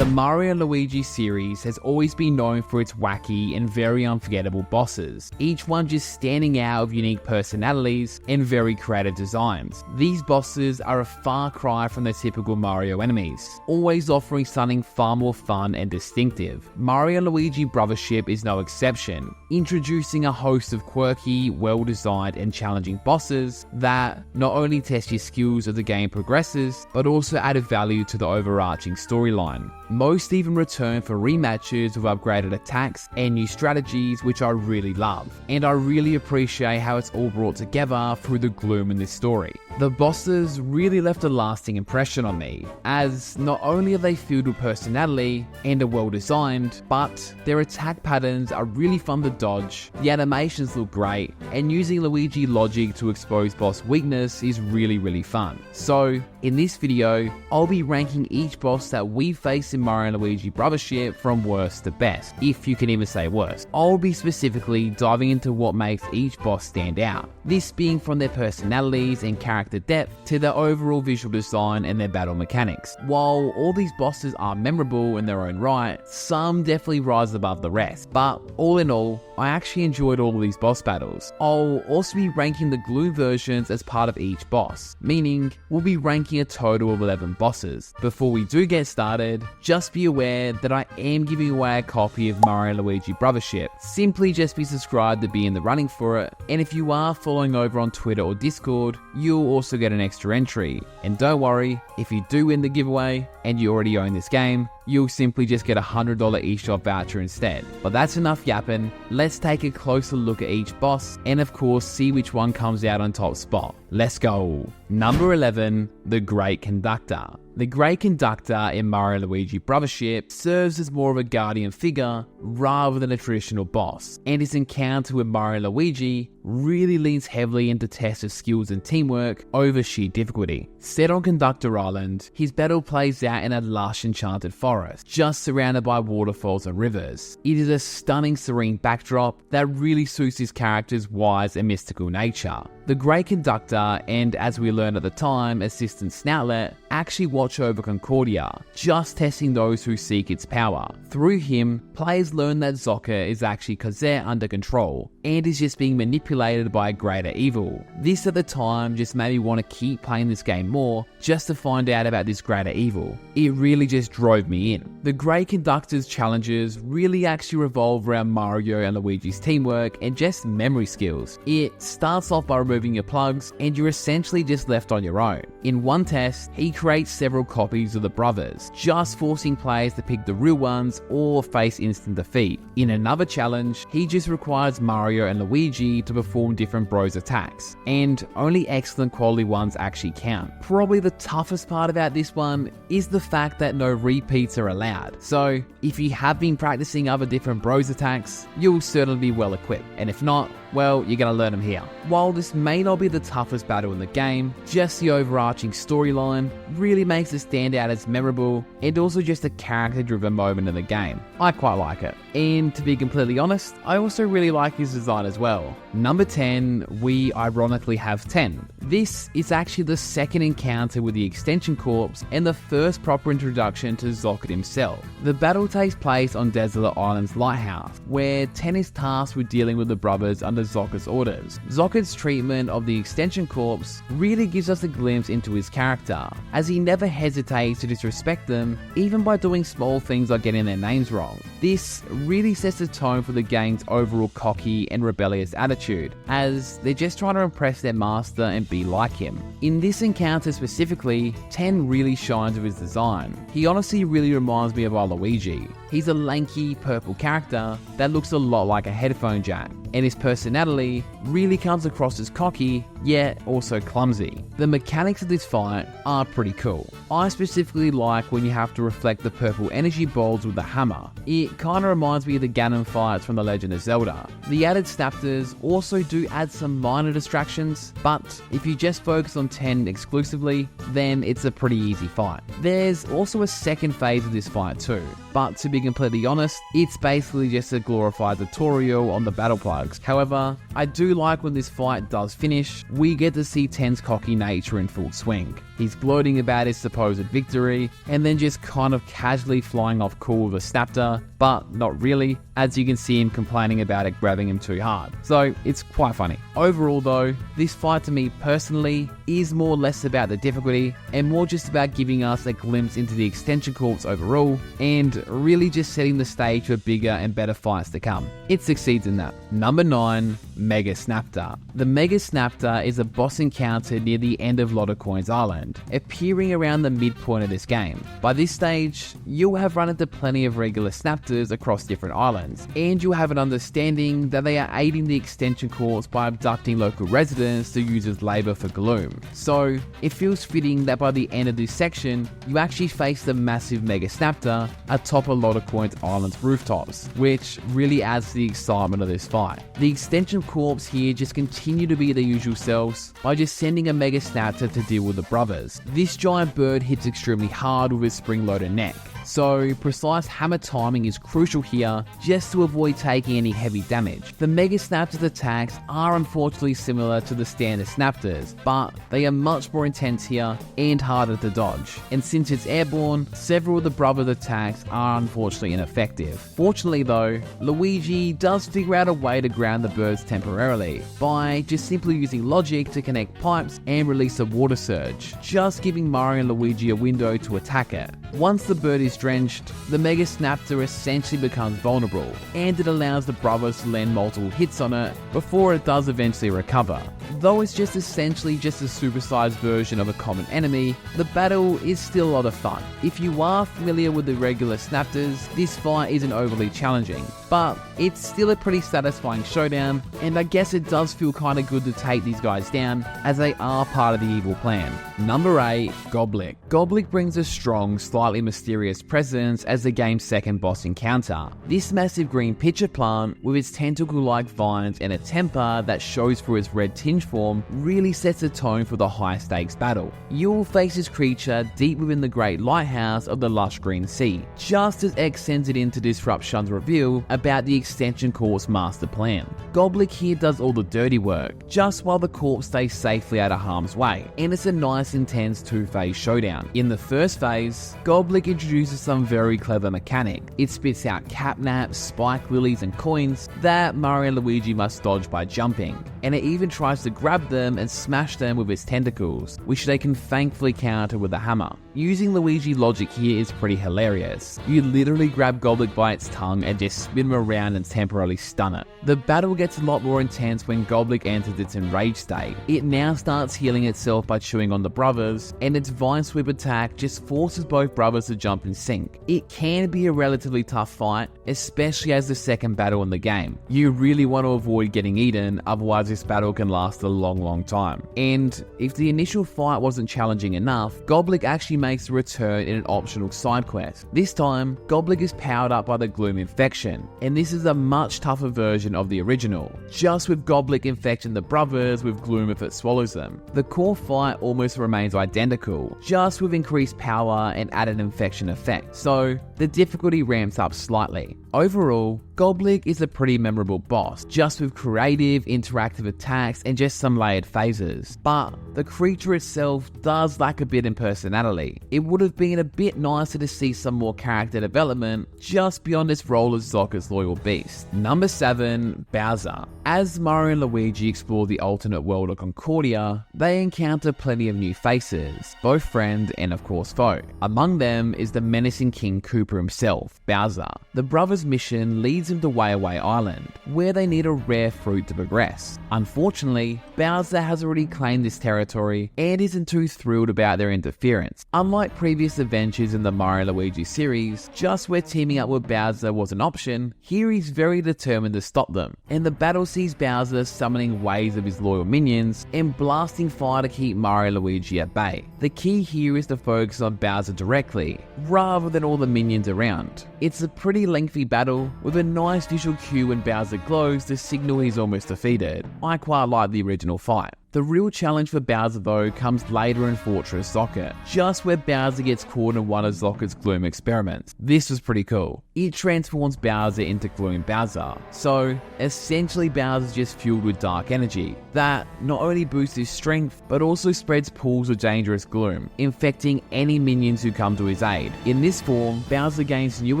The Mario and Luigi series has always been known for its wacky and very unforgettable bosses, each one just standing out with unique personalities and very creative designs. These bosses are a far cry from the typical Mario enemies, always offering something far more fun and distinctive. Mario and Luigi Brothership is no exception, introducing a host of quirky, well-designed and challenging bosses that not only test your skills as the game progresses, but also add value to the overarching storyline. Most even return for rematches with upgraded attacks and new strategies, which I really love, and I really appreciate how it's all brought together through the gloom in this story. The bosses really left a lasting impression on me, as not only are they filled with personality and are well designed, but their attack patterns are really fun to dodge, the animations look great, and using Luigi logic to expose boss weakness is really fun. So, in this video, I'll be ranking each boss that we face in Mario and Luigi Brothership from worst to best, if you can even say worst. I'll be specifically diving into what makes each boss stand out, this being from their personalities and character depth to their overall visual design and their battle mechanics. While all these bosses are memorable in their own right, some definitely rise above the rest, but all in all, I actually enjoyed all of these boss battles. I'll also be ranking the glue versions as part of each boss, meaning we'll be ranking a total of 11 bosses. Before we do get started, just be aware that I am giving away a copy of Mario and Luigi Brothership. Simply just be subscribed to be in the running for it, and if you are following over on Twitter or Discord, you'll also get an extra entry. And don't worry, if you do win the giveaway and you already own this game, you'll simply just get a $100 eShop voucher instead. But that's enough yapping, let's take a closer look at each boss and of course see which one comes out on top spot. Let's go! Number 11, the Great Conductor. The Great Conductor in Mario and Luigi Brothership serves as more of a guardian figure rather than a traditional boss, and his encounter with Mario and Luigi really leans heavily into tests of skills and teamwork over sheer difficulty. Set on Conductor Island, his battle plays out in a lush enchanted forest, just surrounded by waterfalls and rivers. It is a stunning serene backdrop that really suits his character's wise and mystical nature. The Great Conductor and, as we learned at the time, assistant Snoutlet actually watch over Concordia, just testing those who seek its power. Through him, players learn that Zokket is actually Cosette under control, and is just being manipulated by a greater evil. This at the time just made me want to keep playing this game more, just to find out about this greater evil. It really just drove me in. The Great Conductor's challenges really actually revolve around Mario and Luigi's teamwork and just memory skills. It starts off by removing your plugs, and you're essentially just left on your own. In one test, he creates several copies of the brothers, just forcing players to pick the real ones or face instant defeat. In another challenge, he just requires Mario and Luigi to perform different bros attacks, and only excellent quality ones actually count. Probably the toughest part about this one is the fact that no repeats are allowed, so if you have been practicing other different bros attacks, you'll certainly be well equipped, and if not, well, you're gonna learn them here. While this may not be the toughest battle in the game, just the overarching storyline really makes it stand out as memorable and also just a character-driven moment in the game. I quite like it. And to be completely honest, I also really like his design as well. Number 10, we ironically have 10. This is actually the second encounter with the Extension Corps and the first proper introduction to Zokket himself. The battle takes place on Desolate Island's lighthouse, where 10 is tasked with dealing with the brothers under Zokket's orders. Zokket's treatment of the Extension Corps really gives us a glimpse into his character, as he never hesitates to disrespect them, even by doing small things like getting their names wrong. This really sets the tone for the gang's overall cocky and rebellious attitude, as they're just trying to impress their master and be like him. In this encounter specifically, 10 really shines with his design. He honestly really reminds me of our Luigi. He's a lanky purple character that looks a lot like a headphone jack, and his personality really comes across as cocky, yet also clumsy. The mechanics of this fight are pretty cool. I specifically like when you have to reflect the purple energy balls with the hammer. It kinda reminds me of the Ganon fights from The Legend of Zelda. The added Snaptors also do add some minor distractions, but if you just focus on 10 exclusively, then it's a pretty easy fight. There's also a second phase of this fight too, but to be completely honest, it's basically just a glorified tutorial on the battle plugs. However, I do like when this fight does finish, we get to see Ten's cocky nature in full swing. He's gloating about his supposed victory, and then just kind of casually flying off cool with a Snaptor, but not really, as you can see him complaining about it grabbing him too hard. So it's quite funny. Overall though, this fight to me personally is more or less about the difficulty, and more just about giving us a glimpse into the Extension Corps overall, and really just setting the stage for bigger and better fights to come. It succeeds in that. Number 9, Mega Snaptor. The Mega Snaptor is a boss encounter near the end of Coins Island, appearing around the midpoint of this game. By this stage, you'll have run into plenty of regular Snaptors across different islands, and you'll have an understanding that they are aiding the Extension Corps by abducting local residents to use as labour for Gloom. So it feels fitting that by the end of this section, you actually face the massive Mega Snaptor atop a Coins Island's rooftops, which really adds to the excitement of this fight. The Extension Corps here just continue to be their usual selves by just sending a Mega Snaptor to deal with the brothers. This giant bird hits extremely hard with its spring-loaded neck, so precise hammer timing is crucial here just to avoid taking any heavy damage. The Mega Snaptor's attacks are unfortunately similar to the standard Snaptors, but they are much more intense here and harder to dodge. And since it's airborne, several of the brothers' attacks are unfortunately ineffective. Fortunately though, Luigi does figure out a way to ground the birds temporarily by just simply using logic to connect pipes and release a water surge, just giving Mario and Luigi a window to attack it. Once the bird is drenched, the Mega Snaptor essentially becomes vulnerable, and it allows the brothers to land multiple hits on it before it does eventually recover. Though it's just essentially just a supersized version of a common enemy, the battle is still a lot of fun. If you are familiar with the regular Snaptors, this fight isn't overly challenging, but it's still a pretty satisfying showdown, and I guess it does feel kinda good to take these guys down, as they are part of the evil plan. Number 8, Gobblick. Gobblick brings a strong, slightly mysterious presence as the game's second boss encounter. This massive green pitcher plant, with its tentacle-like vines and a temper that shows through its red tinge form, really sets the tone for the high-stakes battle. You'll face this creature deep within the great lighthouse of the lush green sea, just as X sends it in to disrupt Shun's reveal about the Extension Corps' master plan. Gobblick here does all the dirty work, just while the corpse stays safely out of harm's way, and it's a nice intense two-phase showdown. In the first phase, Gobblick introduces some very clever mechanic. It spits out catnaps, spike lilies and coins that Mario and Luigi must dodge by jumping, and it even tries to grab them and smash them with its tentacles, which they can thankfully counter with a hammer. Using Luigi logic here is pretty hilarious. You literally grab Gobblick by its tongue and just spin him around and temporarily stun it. The battle gets a lot more intense when Gobblick enters its enraged state. It now starts healing itself by chewing on the brothers, and its vine sweep attack just forces both brothers to jump in sync. It can be a relatively tough fight, especially as the second battle in the game. You really want to avoid getting eaten, otherwise this battle can last a long time. And if the initial fight wasn't challenging enough, Gobblick actually makes a return in an optional side quest. This time, Gobblick is powered up by the Gloom infection, and this is a much tougher version of the original, just with Gobblick infecting the brothers with Gloom if it swallows them. The core fight almost remains identical, just with increased power and added infection effect, so the difficulty ramps up slightly. Overall, Gobblick is a pretty memorable boss, just with creative, interactive attacks and just some layered phases. But the creature itself does lack a bit in personality. It would have been a bit nicer to see some more character development just beyond its role as Zokket's loyal beast. Number 7, Bowser. As Mario and Luigi explore the alternate world of Concordia, they encounter plenty of new faces, both friend and of course foe. Among them is the menacing King Koopa himself, Bowser. The brothers' mission leads them to Way Away Island, where they need a rare fruit to progress. Unfortunately, Bowser has already claimed this territory and isn't too thrilled about their interference. Unlike previous adventures in the Mario and Luigi series, just where teaming up with Bowser was an option, here he's very determined to stop them, and the battle sees Bowser summoning waves of his loyal minions and blasting fire to keep Mario and Luigi at bay. The key here is to focus on Bowser directly, rather than all the minions around. It's a pretty lengthy battle, with a nice visual cue when Bowser glows to signal he's almost defeated. I quite like the original fight. The real challenge for Bowser though comes later in Fortress Zokket, just where Bowser gets caught in one of Zokket's gloom experiments. This was pretty cool. It transforms Bowser into Gloom Bowser, so essentially Bowser's just fueled with dark energy that not only boosts his strength, but also spreads pools of dangerous gloom, infecting any minions who come to his aid. In this form, Bowser gains new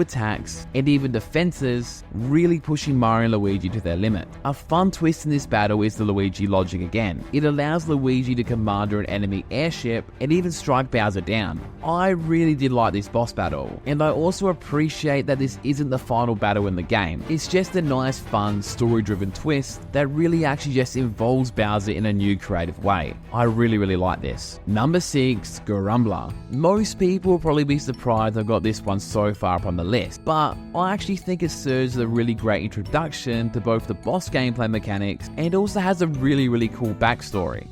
attacks and even defenses, really pushing Mario and Luigi to their limit. A fun twist in this battle is the Luigi logic again. It allows Luigi to commander an enemy airship and even strike Bowser down. I really did like this boss battle, and I also appreciate that this isn't the final battle in the game. It's just a nice, fun, story-driven twist that really actually just involves Bowser in a new creative way. I really like this. Number 6, Gorumbla. Most people will probably be surprised I got this one so far up on the list, but I actually think it serves as a really great introduction to both the boss gameplay mechanics and also has a really cool backstory.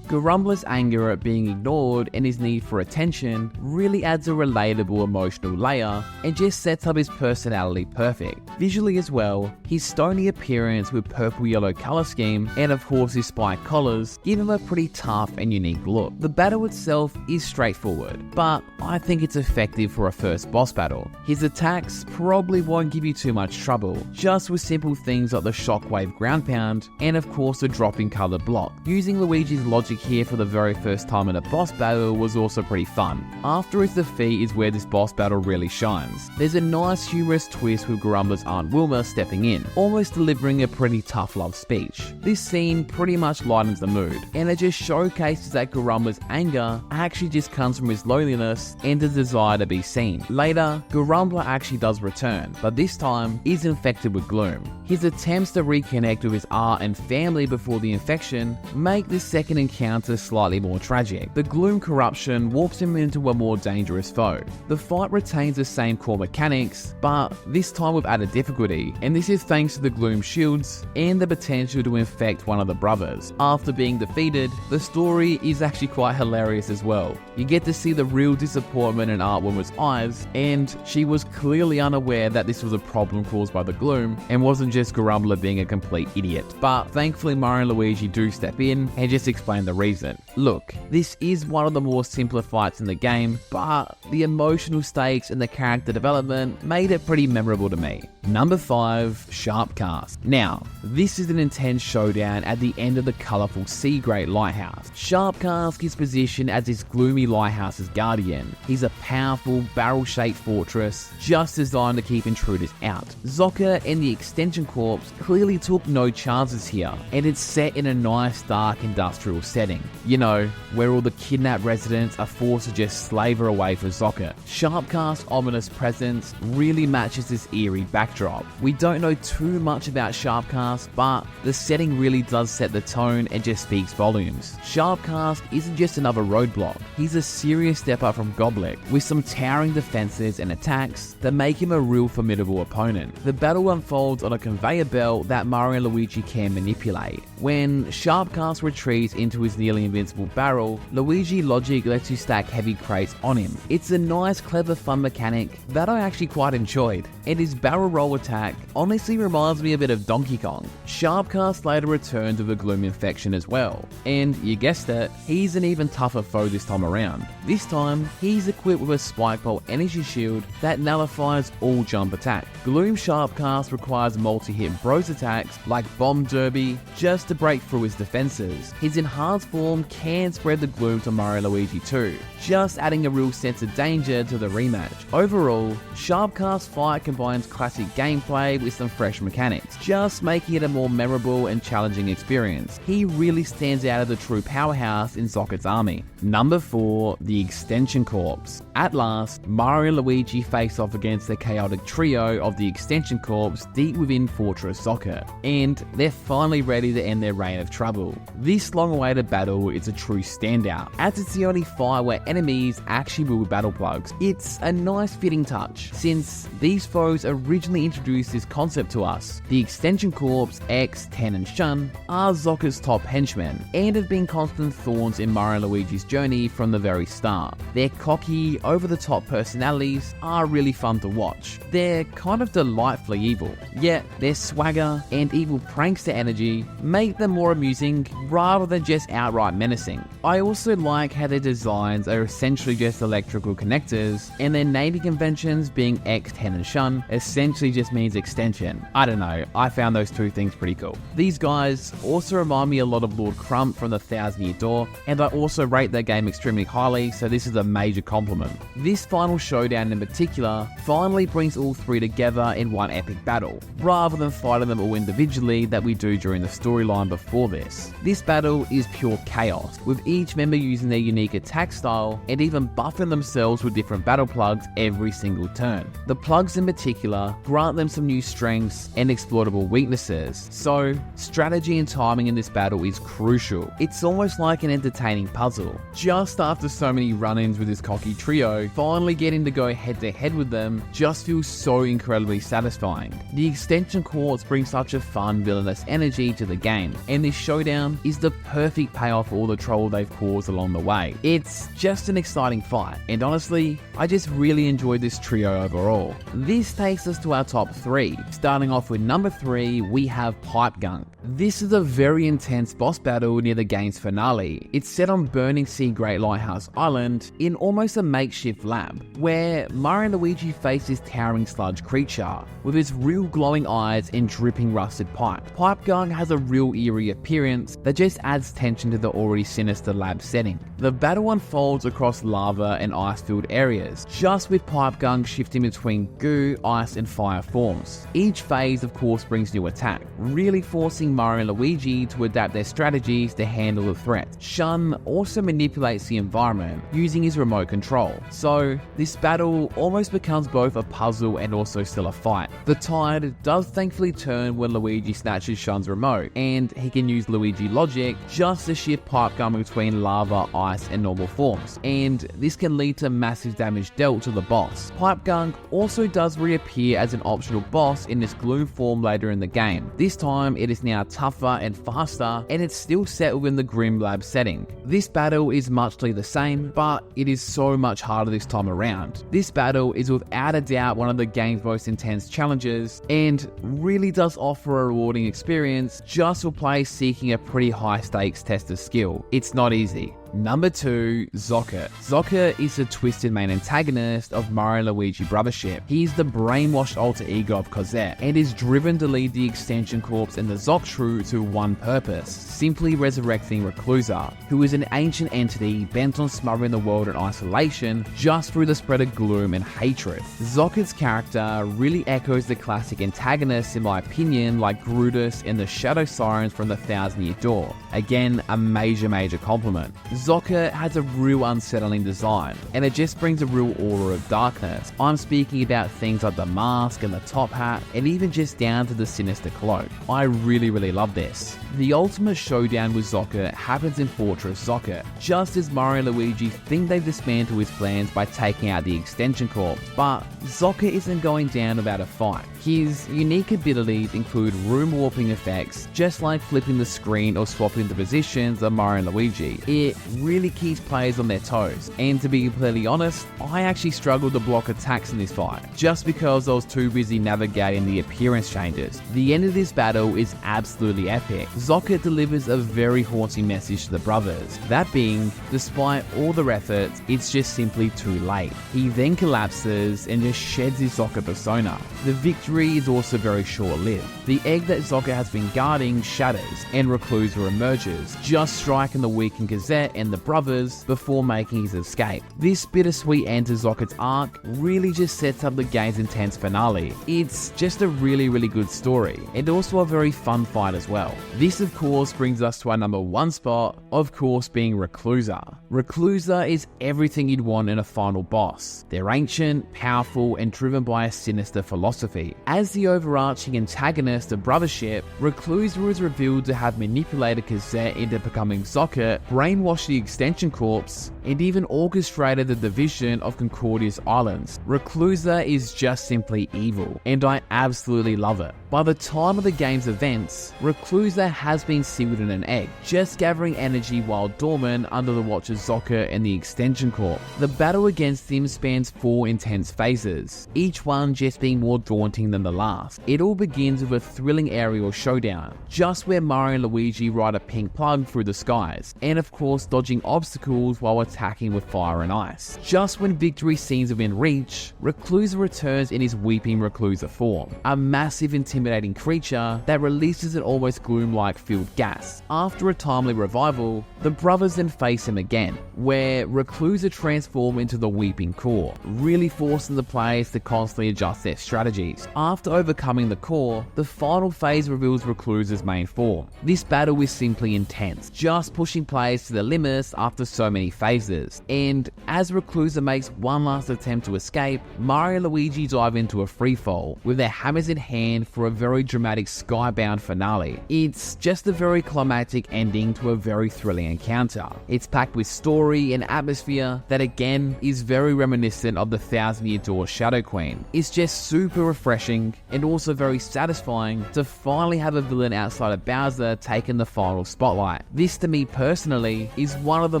Gorumpla's anger at being ignored and his need for attention really adds a relatable emotional layer and just sets up his personality perfect. Visually as well, his stony appearance with purple-yellow color scheme and of course his spiked collars give him a pretty tough and unique look. The battle itself is straightforward, but I think it's effective for a first boss battle. His attacks probably won't give you too much trouble, just with simple things like the shockwave ground pound and of course the dropping colored block. Using Luigi's logic here for the very first time in a boss battle was also pretty fun. After his defeat is where this boss battle really shines. There's a nice humorous twist with Gorumpla's Aunt Wilma stepping in, almost delivering a pretty tough love speech. This scene pretty much lightens the mood, and it just showcases that Gorumpla's anger actually just comes from his loneliness and the desire to be seen. Later, Gorumbla actually does return, but this time is infected with gloom. His attempts to reconnect with his aunt and family before the infection make this second encounter slightly more tragic. The gloom corruption warps him into a more dangerous foe. The fight retains the same core mechanics, but this time with added difficulty, and this is thanks to the gloom shields and the potential to infect one of the brothers. After being defeated, the story is actually quite hilarious as well. You get to see the real disappointment in Aunt Wilma's eyes, and she was clearly unaware that this was a problem caused by the gloom and wasn't just Gorumbla being a complete idiot. But thankfully Mario and Luigi do step in and just explain the reason. Look, this is one of the more simpler fights in the game, but the emotional stakes and the character development made it pretty memorable to me. Number 5, Sharpcask. Now, this is an intense showdown at the end of the colourful Sea Great Lighthouse. Sharpcask is positioned as this gloomy lighthouse's guardian. He's a powerful, barrel-shaped fortress, just designed to keep intruders out. Zokket and the Extension Corps clearly took no chances here, and it's set in a nice, dark, industrial setting. You know, where all the kidnapped residents are forced to just slaver away for Zokket. Sharpcast's ominous presence really matches this eerie backdrop. We don't know too much about Sharpcast, but the setting really does set the tone and just speaks volumes. Sharpcast isn't just another roadblock, he's a serious step up from Gobblick, with some towering defenses and attacks that make him a real formidable opponent. The battle unfolds on a conveyor belt that Mario and Luigi can manipulate. When Sharpcast retreats into his nearly invincible barrel, Luigi logic lets you stack heavy crates on him. It's a nice, clever, fun mechanic that I actually quite enjoyed, and his barrel roll attack honestly reminds me a bit of Donkey Kong. Sharpcast later returns with a gloom infection as well, and you guessed it, he's an even tougher foe this time around. This time, he's equipped with a Spike Bolt energy shield that nullifies all jump attack. Gloom Sharpcast requires multi-hit bros attacks like Bomb Derby just to break through his defenses. His enhanced form can spread the gloom to Mario and Luigi too, just adding a real sense of danger to the rematch. Overall, Sharpcast fight combines classic gameplay with some fresh mechanics, just making it a more memorable and challenging experience. He really stands out as a true powerhouse in Zokket's army. Number 4, the Extension Corps. At last, Mario and Luigi face off against the chaotic trio of the Extension Corps deep within Fortress Zokket, and they're finally ready to end their reign of trouble. This long-awaited battle is a true standout, as it's the only fight where enemies actually wield battle plugs. It's a nice fitting touch, since these foes originally introduced this concept to us. The Extension Corps, X, Ten and Shun, are Zokket's top henchmen, and have been constant thorns in Mario and Luigi's journey from the very start. Their cocky, over-the-top personalities are really fun to watch. They're kind of delightfully evil, yet their swagger and evil prankster energy make them more amusing rather than just outright menacing. I also like how their designs are essentially just electrical connectors, and their naming conventions being X, 10 and Shun essentially just means extension. I don't know, I found those two things pretty cool. These guys also remind me a lot of Lord Crump from the Thousand Year Door, and I also rate their game extremely highly, so this is a major compliment. This final showdown in particular finally brings all three together in one epic battle, rather than fighting them all individually that we do during the storyline before this. This battle is pure chaos, with each member using their unique attack style and even buffing themselves with different battle plugs every single turn. The plugs in particular grant them some new strengths and exploitable weaknesses, so strategy and timing in this battle is crucial. It's almost like an entertaining puzzle. Just after so many run-ins with this cocky trio, finally getting to go head-to-head with them just feels so incredibly satisfying. The extension quartz brings such a fun villainous energy to the game, and this showdown is the perfect payoff for all the trouble they've caused along the way. It's just an exciting fight, and honestly, I just really enjoyed this trio overall. This takes us to our top 3. Starting off with number 3, we have Pipegunk. This is a very intense boss battle near the game's finale. It's set on Burning Sea Great Lighthouse Island in almost a makeshift lab, where Mario and Luigi face this towering sludge creature with its real glowing eyes and dripping rusted pipe. Pipegunk has a real eerie appearance that just adds tension to the already sinister lab setting. The battle unfolds across lava and ice-filled areas, just with Pipegunk shifting between goo, ice and fire forms. Each phase of course brings new attack, really forcing Mario and Luigi to adapt their strategies to handle the threat. Shun also manipulates the environment using his remote control, so this battle almost becomes both a puzzle and also still a fight. The tide does thankfully turn when Luigi snatches Shun's remote, and he can use Luigi logic just to shift Pipegunk between lava, ice and normal forms, and this can lead to massive damage dealt to the boss. Pipegunk also does reappear as an optional boss in this gloom form later in the game. This time it is now tougher and faster, and it's still set within the Grim Lab setting. This battle is muchly the same, but it is so much harder this time around. This battle is without a doubt one of the game's most intense challenges, and really does offer a rewarding experience just for players seeking a pretty high stakes test of skill. It's not easy. Number 2, Zokket. Zokket is the twisted main antagonist of Mario and Luigi Brothership. He is the brainwashed alter ego of Cosette, and is driven to lead the Extension Corps and the Zokshrew to one purpose, simply resurrecting Reclusa, who is an ancient entity bent on smothering the world in isolation just through the spread of gloom and hatred. Zokket's character really echoes the classic antagonists in my opinion, like Brutus and the Shadow Sirens from the Thousand Year Door. Again, a major compliment. Zokket has a real unsettling design, and it just brings a real aura of darkness. I'm speaking about things like the mask and the top hat, and even just down to the sinister cloak. I really love this. The ultimate showdown with Zokket happens in Fortress Zokket, just as Mario and Luigi think they've dismantled his plans by taking out the Extension Corps, but Zokket isn't going down without a fight. His unique abilities include room warping effects, just like flipping the screen or swapping the positions of Mario and Luigi. It really keeps players on their toes, and to be completely honest, I actually struggled to block attacks in this fight, just because I was too busy navigating the appearance changes. The end of this battle is absolutely epic. Zokket delivers a very haunting message to the brothers, that being, despite all their efforts, it's just simply too late. He then collapses and just sheds his Zokket persona. The victory is also very short-lived. The egg that Zokket has been guarding shatters, and Reclusa emerges, just striking the weakened Cosette and the brothers before making his escape. This bittersweet end to Zokket's arc really just sets up the game's intense finale. It's just a really good story, and also a very fun fight as well. This of course brings us to our number 1 spot, of course being Reclusa. Reclusa is everything you'd want in a final boss. They're ancient, powerful, and driven by a sinister philosophy. As the overarching antagonist of Brothership, Reclusa is revealed to have manipulated Cosette into becoming Zokket, brainwashed the Extension Corps, and even orchestrated the division of Concordia's islands. Reclusa is just simply evil, and I absolutely love it. By the time of the game's events, Reclusa has been sealed in an egg, just gathering energy while dormant under the watch of Zokket and the Extension Corps. The battle against him spans 4 intense phases, each one just being more daunting than the last. It all begins with a thrilling aerial showdown, just where Mario and Luigi ride a pink plug through the skies, and of course dodging obstacles while attacking with fire and ice. Just when victory seems within reach, Reclusa returns in his weeping Reclusa form, a massive intimidating creature that releases an almost gloom-like filled gas. After a timely revival, the brothers then face him again, where Reclusa transforms into the Weeping Core, really forcing the players to constantly adjust their strategies. After overcoming the core, the final phase reveals Reclusa's main form. This battle is simply intense, just pushing players to the limits after so many phases. And as Reclusa makes one last attempt to escape, Mario and Luigi dive into a freefall, with their hammers in hand for a very dramatic skybound finale. It's just a very climactic ending to a very thrilling encounter. It's packed with story and atmosphere that again is very reminiscent of the 1,000-Year Door Shadow Queen. It's just super refreshing and also very satisfying to finally have a villain outside of Bowser taking the final spotlight. This to me personally is one of the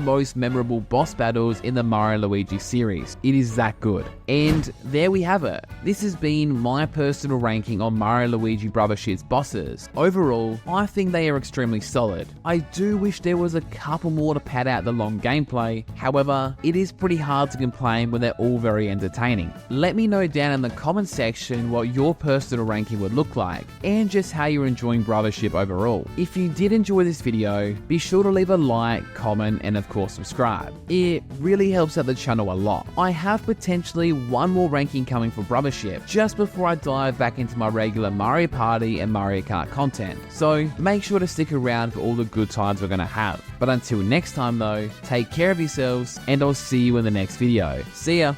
most memorable boss battles in the Mario and Luigi series. It is that good. And there we have it. This has been my personal ranking on Mario and Luigi Brothership's bosses. Overall, I think they are extremely solid. I do wish there was a couple more to pad out the long gameplay, however, it is pretty hard to complain when they're all very entertaining. Let me know down in the comment section what your personal ranking would look like, and just how you're enjoying Brothership overall. If you did enjoy this video, be sure to leave a like, comment, and of course subscribe. It really helps out the channel a lot. I have potentially one more ranking coming for Brothership just before I dive back into my regular Mario Party and Mario Kart content, so make sure to stick around for all the good times we're gonna have. But until next time though, take care of yourselves, and I'll see you in the next video. See ya!